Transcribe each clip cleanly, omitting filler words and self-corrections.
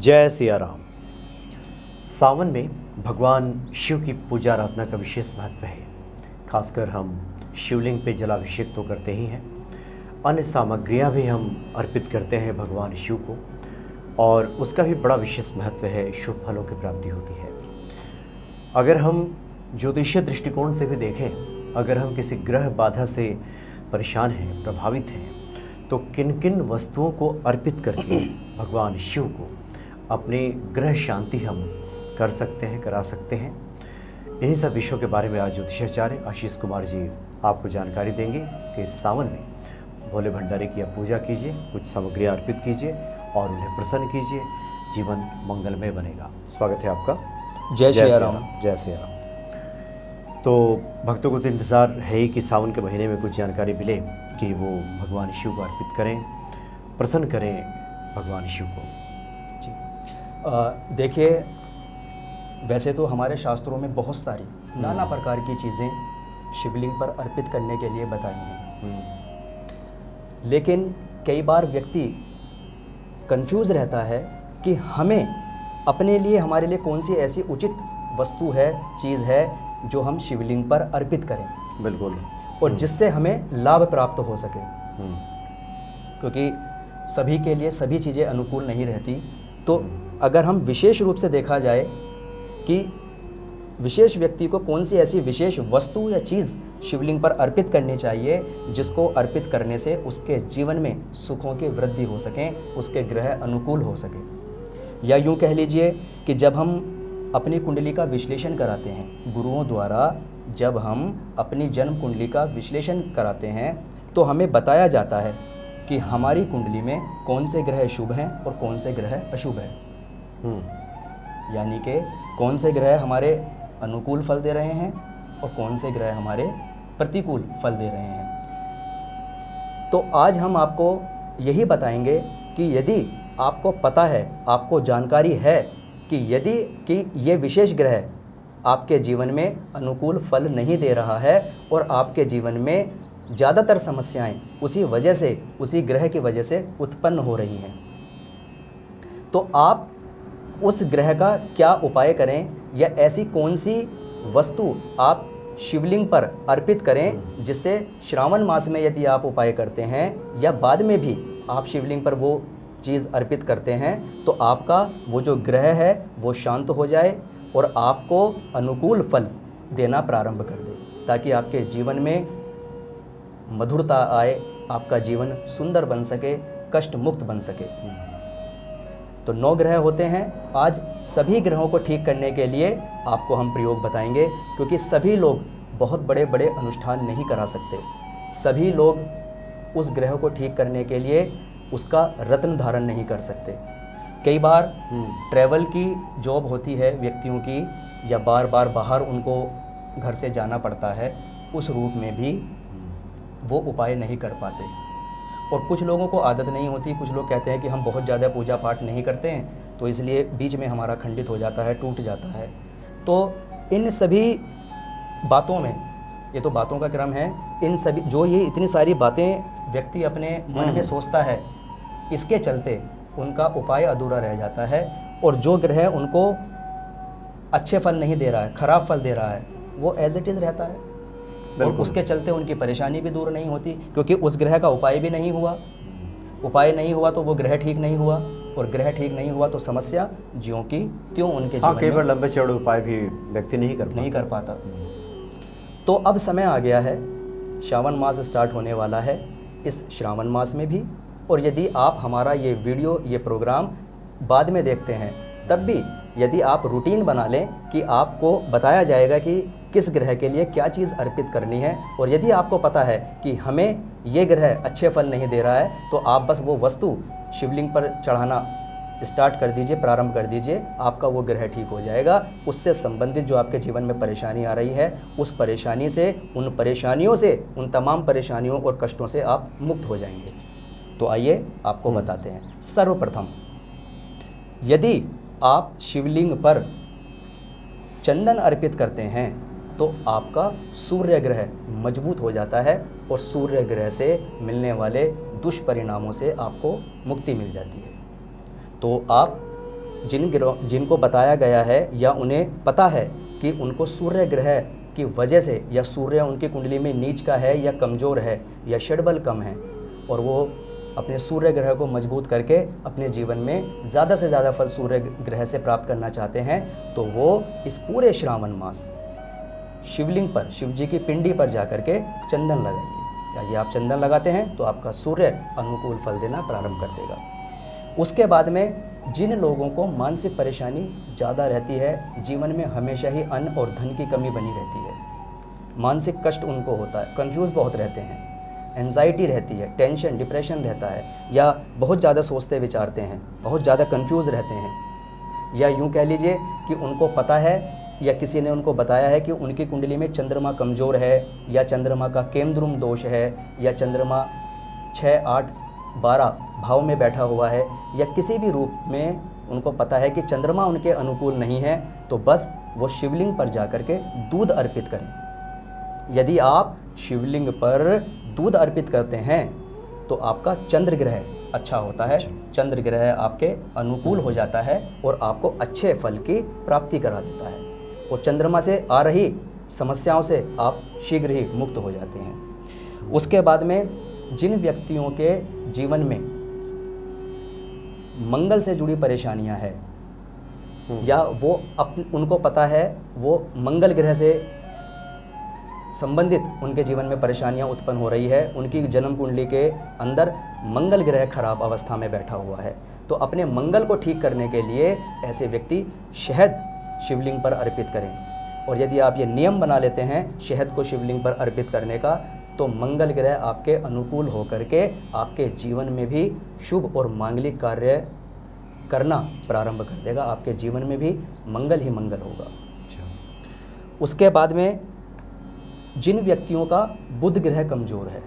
जय सिया राम। सावन में भगवान शिव की पूजा आराधना का विशेष महत्व है। खासकर हम शिवलिंग पे जलाभिषेक तो करते ही हैं, अन्य सामग्रियां भी हम अर्पित करते हैं भगवान शिव को, और उसका भी बड़ा विशेष महत्व है, शुभ फलों की प्राप्ति होती है। अगर हम ज्योतिषीय दृष्टिकोण से भी देखें, अगर हम किसी ग्रह बाधा से परेशान हैं, प्रभावित हैं, तो किन किन वस्तुओं को अर्पित करके भगवान शिव को अपनी ग्रह शांति हम कर सकते हैं, करा सकते हैं, इन्हीं सब विषयों के बारे में आज ज्योतिषाचार्य आशीष कुमार जी आपको जानकारी देंगे कि इस सावन में भोले भंडारी की आप पूजा कीजिए, कुछ सामग्रियाँ अर्पित कीजिए और उन्हें प्रसन्न कीजिए, जीवन मंगलमय बनेगा। स्वागत है आपका। जय सिया राम। जय सिया राम। तो भक्तों को तो इंतज़ार है ही कि सावन के महीने में कुछ जानकारी मिले कि वो भगवान शिव को अर्पित करें, प्रसन्न करें भगवान शिव को। जी देखिए, वैसे तो हमारे शास्त्रों में बहुत सारी नाना प्रकार की चीज़ें शिवलिंग पर अर्पित करने के लिए बताई हैं, लेकिन कई बार व्यक्ति कंफ्यूज रहता है कि हमें अपने लिए, हमारे लिए कौन सी ऐसी उचित वस्तु है, चीज़ है जो हम शिवलिंग पर अर्पित करें। बिल्कुल। और जिससे हमें लाभ प्राप्त हो सके, क्योंकि सभी के लिए सभी चीज़ें अनुकूल नहीं रहती। तो अगर हम विशेष रूप से देखा जाए कि विशेष व्यक्ति को कौन सी ऐसी विशेष वस्तु या चीज़ शिवलिंग पर अर्पित करनी चाहिए जिसको अर्पित करने से उसके जीवन में सुखों की वृद्धि हो सके, उसके ग्रह अनुकूल हो सके। या यूँ कह लीजिए कि जब हम अपनी कुंडली का विश्लेषण कराते हैं, गुरुओं द्वारा जब हम अपनी जन्म कुंडली का विश्लेषण कराते हैं, तो हमें बताया जाता है कि हमारी कुंडली में कौन से ग्रह शुभ हैं और कौन से ग्रह अशुभ हैं। यानी कि कौन से ग्रह हमारे अनुकूल फल दे रहे हैं और कौन से ग्रह हमारे प्रतिकूल फल दे रहे हैं। तो आज हम आपको यही बताएंगे कि यदि आपको पता है, आपको जानकारी है कि ये विशेष ग्रह आपके जीवन में अनुकूल फल नहीं दे रहा है और आपके जीवन में ज़्यादातर समस्याएं उसी ग्रह की वजह से उत्पन्न हो रही हैं, तो आप उस ग्रह का क्या उपाय करें या ऐसी कौन सी वस्तु आप शिवलिंग पर अर्पित करें जिससे श्रावण मास में यदि आप उपाय करते हैं या बाद में भी आप शिवलिंग पर वो चीज़ अर्पित करते हैं, तो आपका वो जो ग्रह है वो शांत हो जाए और आपको अनुकूल फल देना प्रारंभ कर दे, ताकि आपके जीवन में मधुरता आए, आपका जीवन सुंदर बन सके, कष्ट मुक्त बन सके। तो 9 ग्रह होते हैं। आज सभी ग्रहों को ठीक करने के लिए आपको हम प्रयोग बताएंगे, क्योंकि सभी लोग बहुत बड़े बड़े अनुष्ठान नहीं करा सकते। सभी लोग उस ग्रह को ठीक करने के लिए उसका रत्न धारण नहीं कर सकते। कई बार ट्रैवल की जॉब होती है व्यक्तियों की, या बार बार बाहर उनको घर से जाना पड़ता है, उस रूप में भी वो उपाय नहीं कर पाते। और कुछ लोगों को आदत नहीं होती, कुछ लोग कहते हैं कि हम बहुत ज़्यादा पूजा पाठ नहीं करते हैं, तो इसलिए बीच में हमारा खंडित हो जाता है, टूट जाता है। तो इन सभी बातों में, ये तो बातों का क्रम है, इन सभी जो ये इतनी सारी बातें व्यक्ति अपने मन में सोचता है, इसके चलते उनका उपाय अधूरा रह जाता है, और जो ग्रह उनको अच्छे फल नहीं दे रहा है, खराब फल दे रहा है, वो एज इट इज़ रहता है। और उसके चलते उनकी परेशानी भी दूर नहीं होती, क्योंकि उस ग्रह का उपाय भी नहीं हुआ। उपाय नहीं हुआ तो वो ग्रह ठीक नहीं हुआ, और ग्रह ठीक नहीं हुआ तो समस्या ज्यों की त्यों उनके जीवन में। कई बार लंबे चौड़े उपाय भी व्यक्ति नहीं कर पाता। तो अब समय आ गया है, श्रावण मास स्टार्ट होने वाला है। इस श्रावण मास में भी, और यदि आप हमारा ये वीडियो, ये प्रोग्राम बाद में देखते हैं, तब भी यदि आप रूटीन बना लें कि आपको बताया जाएगा कि किस ग्रह के लिए क्या चीज़ अर्पित करनी है, और यदि आपको पता है कि हमें ये ग्रह अच्छे फल नहीं दे रहा है, तो आप बस वो वस्तु शिवलिंग पर चढ़ाना स्टार्ट कर दीजिए, प्रारंभ कर दीजिए, आपका वो ग्रह ठीक हो जाएगा। उससे संबंधित जो आपके जीवन में परेशानी आ रही है, उस परेशानी से, उन परेशानियों से, उन तमाम परेशानियों और कष्टों से आप मुक्त हो जाएंगे। तो आइए आपको बताते हैं। सर्वप्रथम, यदि आप शिवलिंग पर चंदन अर्पित करते हैं तो आपका सूर्य ग्रह मजबूत हो जाता है, और सूर्य ग्रह से मिलने वाले दुष्परिणामों से आपको मुक्ति मिल जाती है। तो आप जिनको बताया गया है या उन्हें पता है कि उनको सूर्य ग्रह की वजह से या सूर्य उनकी कुंडली में नीच का है या कमज़ोर है या षड्बल कम है, और वो अपने सूर्य ग्रह को मजबूत करके अपने जीवन में ज़्यादा से ज़्यादा फल सूर्य ग्रह से प्राप्त करना चाहते हैं, तो वो इस पूरे श्रावण मास शिवलिंग पर, शिव जी की पिंडी पर जाकर के चंदन लगाइए। यदि आप चंदन लगाते हैं तो आपका सूर्य अनुकूल फल देना प्रारंभ कर देगा। उसके बाद में जिन लोगों को मानसिक परेशानी ज़्यादा रहती है, जीवन में हमेशा ही अन्न और धन की कमी बनी रहती है, मानसिक कष्ट उनको होता है, कंफ्यूज बहुत रहते हैं, एंजाइटी रहती है, टेंशन डिप्रेशन रहता है, या बहुत ज़्यादा सोचते विचारते हैं, बहुत ज़्यादा कंफ्यूज रहते हैं, या यूँ कह लीजिए कि उनको पता है या किसी ने उनको बताया है कि उनकी कुंडली में चंद्रमा कमज़ोर है, या चंद्रमा का केमद्रुम दोष है, या चंद्रमा 6, 8, 12 भाव में बैठा हुआ है, या किसी भी रूप में उनको पता है कि चंद्रमा उनके अनुकूल नहीं है, तो बस वो शिवलिंग पर जाकर के दूध अर्पित करें। यदि आप शिवलिंग पर दूध अर्पित करते हैं तो आपका चंद्र ग्रह अच्छा होता है, चंद्र ग्रह आपके अनुकूल हो जाता है और आपको अच्छे फल की प्राप्ति करा देता है, और चंद्रमा से आ रही समस्याओं से आप शीघ्र ही मुक्त हो जाते हैं। उसके बाद में जिन व्यक्तियों के जीवन में मंगल से जुड़ी परेशानियां हैं, या वो उनको पता है वो मंगल ग्रह से संबंधित उनके जीवन में परेशानियां उत्पन्न हो रही है, उनकी जन्म कुंडली के अंदर मंगल ग्रह खराब अवस्था में बैठा हुआ है, तो अपने मंगल को ठीक करने के लिए ऐसे व्यक्ति शहद शिवलिंग पर अर्पित करें। और यदि आप ये नियम बना लेते हैं शहद को शिवलिंग पर अर्पित करने का, तो मंगल ग्रह आपके अनुकूल होकर के आपके जीवन में भी शुभ और मांगलिक कार्य करना प्रारंभ कर देगा, आपके जीवन में भी मंगल ही मंगल होगा। उसके बाद में जिन व्यक्तियों का बुध ग्रह कमज़ोर है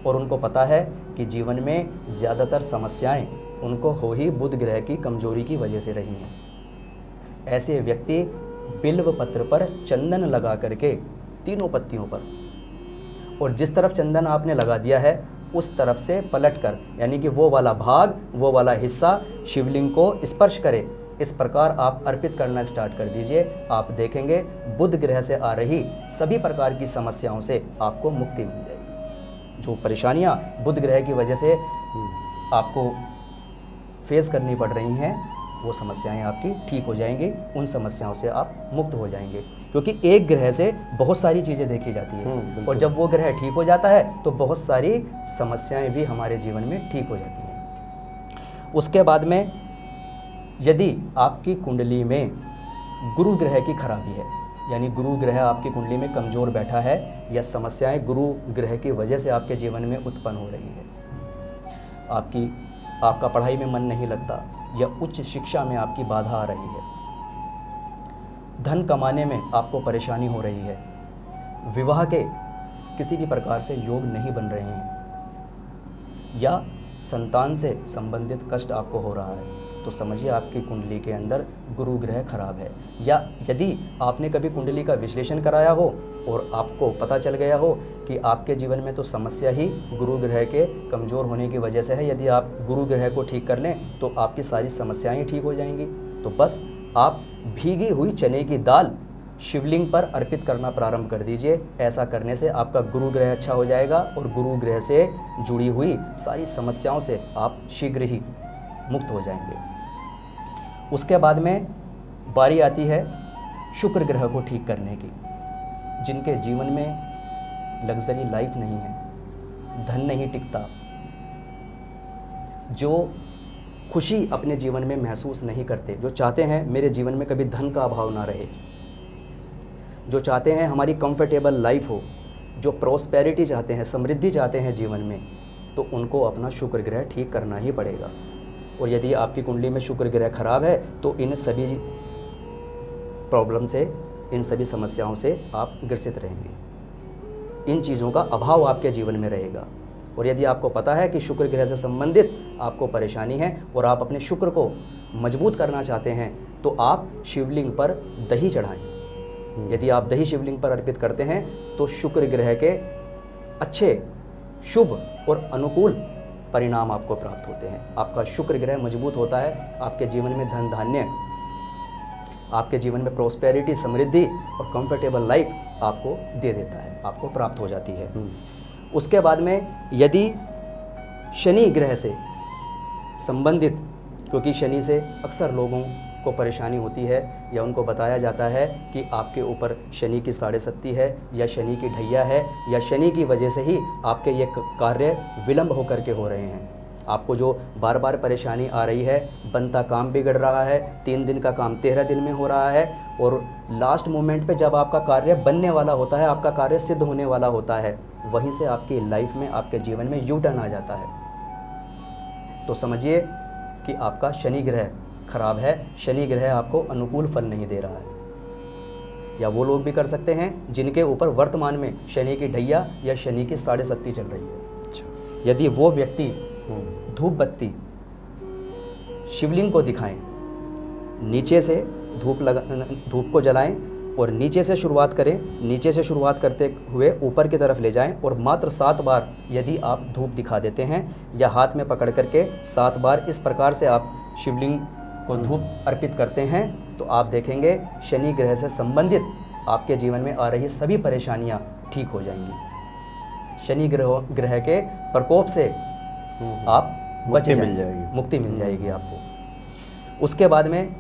और उनको पता है कि जीवन में ज़्यादातर समस्याएं उनको हो ही बुध ग्रह की कमजोरी की वजह से रही हैं, ऐसे व्यक्ति बिल्व पत्र पर चंदन लगा करके तीनों पत्तियों पर, और जिस तरफ चंदन आपने लगा दिया है उस तरफ से पलट कर, यानी कि वो वाला भाग, वो वाला हिस्सा शिवलिंग को स्पर्श करे, इस प्रकार आप अर्पित करना स्टार्ट कर दीजिए। आप देखेंगे बुध ग्रह से आ रही सभी प्रकार की समस्याओं से आपको मुक्ति मिल जाएगी। जो परेशानियां बुध ग्रह की वजह से आपको फेस करनी पड़ रही हैं, वो समस्याएं आपकी ठीक हो जाएंगी, उन समस्याओं से आप मुक्त हो जाएंगे, क्योंकि एक ग्रह से बहुत सारी चीज़ें देखी जाती हैं, और जब वो ग्रह ठीक हो जाता है तो बहुत सारी समस्याएं भी हमारे जीवन में ठीक हो जाती हैं। उसके बाद में यदि आपकी कुंडली में गुरु ग्रह की खराबी है, यानी गुरु ग्रह आपकी कुंडली में कमज़ोर बैठा है, या समस्याएं गुरु ग्रह की वजह से आपके जीवन में उत्पन्न हो रही है, आपका पढ़ाई में मन नहीं लगता, या उच्च शिक्षा में आपकी बाधा आ रही है, धन कमाने में आपको परेशानी हो रही है, विवाह के किसी भी प्रकार से योग नहीं बन रहे हैं, या संतान से संबंधित कष्ट आपको हो रहा है, तो समझिए आपकी कुंडली के अंदर गुरु ग्रह खराब है। या यदि आपने कभी कुंडली का विश्लेषण कराया हो और आपको पता चल गया हो कि आपके जीवन में तो समस्या ही गुरु ग्रह के कमज़ोर होने की वजह से है, यदि आप गुरु ग्रह को ठीक कर लें तो आपकी सारी समस्याएं ठीक हो जाएंगी। तो बस आप भीगी हुई चने की दाल शिवलिंग पर अर्पित करना प्रारंभ कर दीजिए। ऐसा करने से आपका गुरु ग्रह अच्छा हो जाएगा और गुरु ग्रह से जुड़ी हुई सारी समस्याओं से आप शीघ्र ही मुक्त हो जाएंगे। उसके बाद में बारी आती है शुक्र ग्रह को ठीक करने की। जिनके जीवन में लग्जरी लाइफ नहीं है, धन नहीं टिकता, जो खुशी अपने जीवन में महसूस नहीं करते, जो चाहते हैं मेरे जीवन में कभी धन का अभाव ना रहे, जो चाहते हैं हमारी कंफर्टेबल लाइफ हो, जो प्रॉस्पेरिटी चाहते हैं, समृद्धि चाहते हैं जीवन में, तो उनको अपना शुक्र ग्रह ठीक करना ही पड़ेगा। और यदि आपकी कुंडली में शुक्र ग्रह खराब है तो इन सभी प्रॉब्लम से, इन सभी समस्याओं से आप ग्रसित रहेंगे, इन चीज़ों का अभाव आपके जीवन में रहेगा। और यदि आपको पता है कि शुक्र ग्रह से संबंधित आपको परेशानी है और आप अपने शुक्र को मजबूत करना चाहते हैं, तो आप शिवलिंग पर दही चढ़ाएं। यदि आप दही शिवलिंग पर अर्पित करते हैं तो शुक्र ग्रह के अच्छे, शुभ और अनुकूल परिणाम आपको प्राप्त होते हैं। आपका शुक्र ग्रह मजबूत होता है, आपके जीवन में धन धान्य, आपके जीवन में प्रोस्पेरिटी, समृद्धि और कंफर्टेबल लाइफ आपको दे देता है, आपको प्राप्त हो जाती है। उसके बाद में यदि शनि ग्रह से संबंधित, क्योंकि शनि से अक्सर लोगों को परेशानी होती है या उनको बताया जाता है कि आपके ऊपर शनि की साढ़े सत्ती है या शनि की ढैया है या शनि की वजह से ही आपके ये कार्य विलंब होकर के हो रहे हैं। आपको जो बार बार परेशानी आ रही है, बनता काम बिगड़ रहा है, 3 दिन का काम 13 दिन में हो रहा है और लास्ट मोमेंट पे जब आपका कार्य बनने वाला होता है, आपका कार्य सिद्ध होने वाला होता है, वहीं से आपकी लाइफ में, आपके जीवन में यू टर्न आ जाता है। तो समझिए कि आपका शनि ग्रह खराब है, शनि ग्रह आपको अनुकूल फल नहीं दे रहा है। या वो लोग भी कर सकते हैं जिनके ऊपर वर्तमान में शनि की ढैया या शनि की साढ़े सत्ती चल रही है। यदि वो व्यक्ति धूप बत्ती शिवलिंग को दिखाएं, नीचे से धूप को जलाएं और नीचे से शुरुआत करें, नीचे से शुरुआत करते हुए ऊपर की तरफ ले जाएं और मात्र 7 बार यदि आप धूप दिखा देते हैं या हाथ में पकड़ करके 7 बार इस प्रकार से आप शिवलिंग को धूप अर्पित करते हैं, तो आप देखेंगे शनि ग्रह से संबंधित आपके जीवन में आ रही सभी परेशानियां ठीक हो जाएंगी। शनि ग्रह के प्रकोप से आप बच जाएंगे, मुक्ति मिल जाएगी आपको। उसके बाद में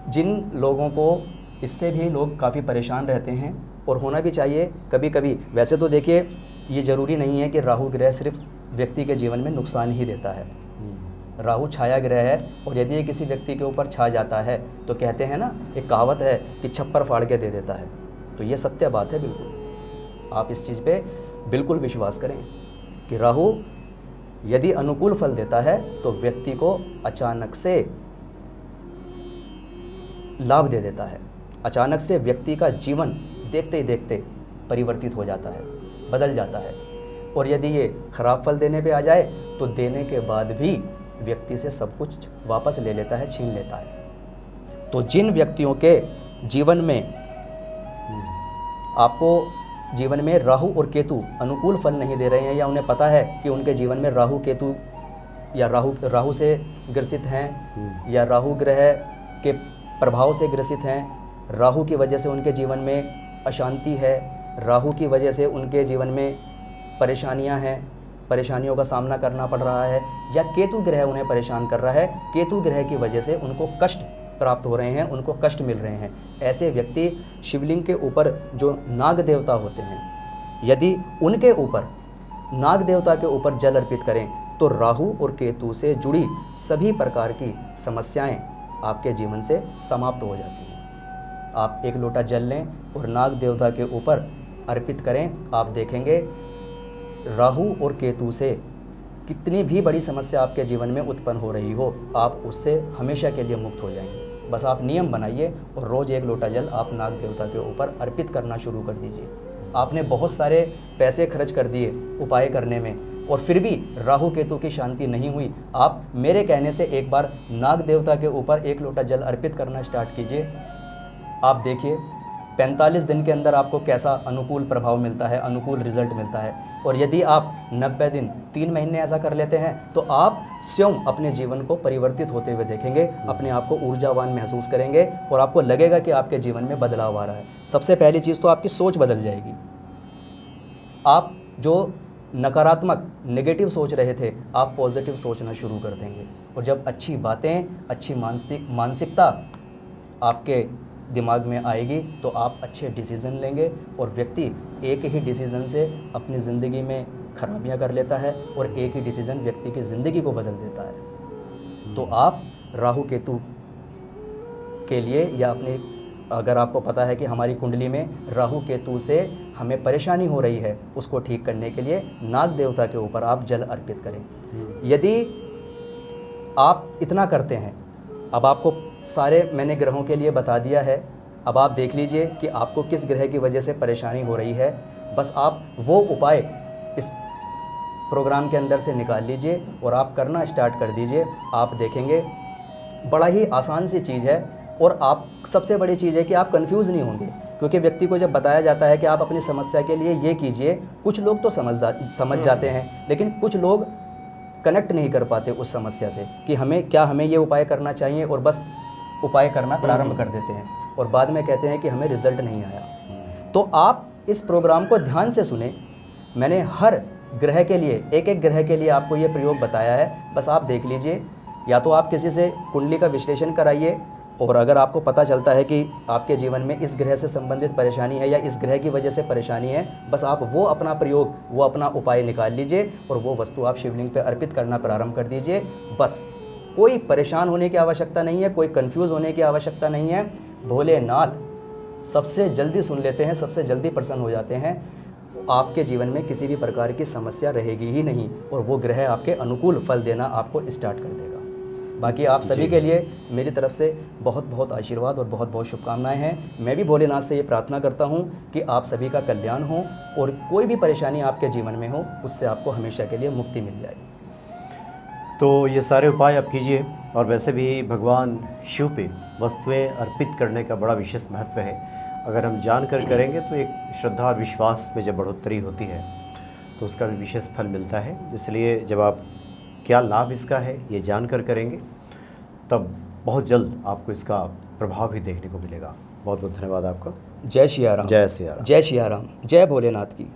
जिन लोगों को, इससे भी लोग काफ़ी परेशान रहते हैं और होना भी चाहिए कभी कभी। वैसे तो देखिए, ये ज़रूरी नहीं है कि राहु ग्रह सिर्फ व्यक्ति के जीवन में नुकसान ही देता है। राहु छाया ग्रह है और यदि ये किसी व्यक्ति के ऊपर छा जाता है तो कहते हैं ना, एक कहावत है कि छप्पर फाड़ के दे देता है। तो ये सत्य बात है, बिल्कुल आप इस चीज़ पे बिल्कुल विश्वास करें कि राहु यदि अनुकूल फल देता है तो व्यक्ति को अचानक से लाभ दे देता है। अचानक से व्यक्ति का जीवन देखते ही देखते परिवर्तित हो जाता है, बदल जाता है। और यदि ये खराब फल देने पे आ जाए तो देने के बाद भी व्यक्ति से सब कुछ वापस ले लेता है, छीन लेता है। तो जिन व्यक्तियों के जीवन में आपको जीवन में राहु और केतु अनुकूल फल नहीं दे रहे हैं, या उन्हें पता है कि उनके जीवन में राहु केतु या राहु से ग्रसित हैं या राहु ग्रह के प्रभाव से ग्रसित हैं, राहु की वजह से उनके जीवन में अशांति है, राहु की वजह से उनके जीवन में परेशानियां हैं, परेशानियों का सामना करना पड़ रहा है, या केतु ग्रह उन्हें परेशान कर रहा है, केतु ग्रह की वजह से उनको कष्ट प्राप्त हो रहे हैं, उनको कष्ट मिल रहे हैं, ऐसे व्यक्ति शिवलिंग के ऊपर जो नाग देवता होते हैं, यदि उनके ऊपर नाग देवता के ऊपर जल अर्पित करें तो राहु और केतु से जुड़ी सभी प्रकार की समस्याएं आपके जीवन से समाप्त हो जाती हैं। आप 1 लोटा जल लें और नाग देवता के ऊपर अर्पित करें, आप देखेंगे राहु और केतु से कितनी भी बड़ी समस्या आपके जीवन में उत्पन्न हो रही हो, आप उससे हमेशा के लिए मुक्त हो जाएंगे। बस आप नियम बनाइए और रोज़ 1 लोटा जल आप नाग देवता के ऊपर अर्पित करना शुरू कर दीजिए। आपने बहुत सारे पैसे खर्च कर दिए उपाय करने में और फिर भी राहु केतु की शांति नहीं हुई, आप मेरे कहने से एक बार नाग देवता के ऊपर 1 लोटा जल अर्पित करना स्टार्ट कीजिए। आप देखिए 45 दिन के अंदर आपको कैसा अनुकूल प्रभाव मिलता है, अनुकूल रिजल्ट मिलता है। और यदि आप 90 दिन 3 महीने ऐसा कर लेते हैं तो आप स्वयं अपने जीवन को परिवर्तित होते हुए देखेंगे, अपने आप को ऊर्जावान महसूस करेंगे और आपको लगेगा कि आपके जीवन में बदलाव आ रहा है। सबसे पहली चीज़ तो आपकी सोच बदल जाएगी। आप जो नकारात्मक नेगेटिव सोच रहे थे, आप पॉजिटिव सोचना शुरू कर देंगे। और जब अच्छी बातें, अच्छी मानसिकता आपके दिमाग में आएगी तो आप अच्छे डिसीज़न लेंगे। और व्यक्ति एक ही डिसीज़न से अपनी ज़िंदगी में खराबियां कर लेता है और एक ही डिसीज़न व्यक्ति की ज़िंदगी को बदल देता है। तो आप राहु केतु के लिए, या अपने, अगर आपको पता है कि हमारी कुंडली में राहु केतु से हमें परेशानी हो रही है, उसको ठीक करने के लिए नाग देवता के ऊपर आप जल अर्पित करें। यदि आप इतना करते हैं, अब आपको सारे मैंने ग्रहों के लिए बता दिया है, अब आप देख लीजिए कि आपको किस ग्रह की वजह से परेशानी हो रही है। बस आप वो उपाय इस प्रोग्राम के अंदर से निकाल लीजिए और आप करना स्टार्ट कर दीजिए। आप देखेंगे बड़ा ही आसान सी चीज़ है। और आप, सबसे बड़ी चीज़ है कि आप कंफ्यूज नहीं होंगे, क्योंकि व्यक्ति को जब बताया जाता है कि आप अपनी समस्या के लिए ये कीजिए, कुछ लोग तो समझ जाते हैं, लेकिन कुछ लोग कनेक्ट नहीं कर पाते उस समस्या से कि हमें ये उपाय करना चाहिए, और बस उपाय करना प्रारंभ कर देते हैं और बाद में कहते हैं कि हमें रिजल्ट नहीं आया। तो आप इस प्रोग्राम को ध्यान से सुने। मैंने हर ग्रह के लिए, एक एक ग्रह के लिए आपको ये प्रयोग बताया है, बस आप देख लीजिए। या तो आप किसी से कुंडली का विश्लेषण कराइए, और अगर आपको पता चलता है कि आपके जीवन में इस ग्रह से संबंधित परेशानी है या इस ग्रह की वजह से परेशानी है, बस आप वो अपना प्रयोग, वो अपना उपाय निकाल लीजिए और वो वस्तु आप शिवलिंग पे अर्पित करना प्रारंभ कर दीजिए। बस कोई परेशान होने की आवश्यकता नहीं है, कोई कंफ्यूज होने की आवश्यकता नहीं है। भोलेनाथ सबसे जल्दी सुन लेते हैं, सबसे जल्दी प्रसन्न हो जाते हैं। आपके जीवन में किसी भी प्रकार की समस्या रहेगी ही नहीं, और वो ग्रह आपके अनुकूल फल देना आपको स्टार्ट कर देगा। बाकी आप सभी के लिए मेरी तरफ से बहुत बहुत आशीर्वाद और बहुत बहुत शुभकामनाएं हैं। मैं भी भोलेनाथ से ये प्रार्थना करता हूँ कि आप सभी का कल्याण हो और कोई भी परेशानी आपके जीवन में हो उससे आपको हमेशा के लिए मुक्ति मिल जाए। तो ये सारे उपाय आप कीजिए। और वैसे भी भगवान शिव पे वस्तुएं अर्पित करने का बड़ा विशेष महत्व है। अगर हम जानकर करेंगे तो एक श्रद्धा और विश्वास में जब बढ़ोतरी होती है तो उसका भी विशेष फल मिलता है। इसलिए जब आप क्या लाभ इसका है ये जानकर करेंगे तब बहुत जल्द आपको इसका प्रभाव भी देखने को मिलेगा। बहुत बहुत धन्यवाद आपका। जय सिया राम। जय सिया राम। जय सिया राम। जय भोलेनाथ की।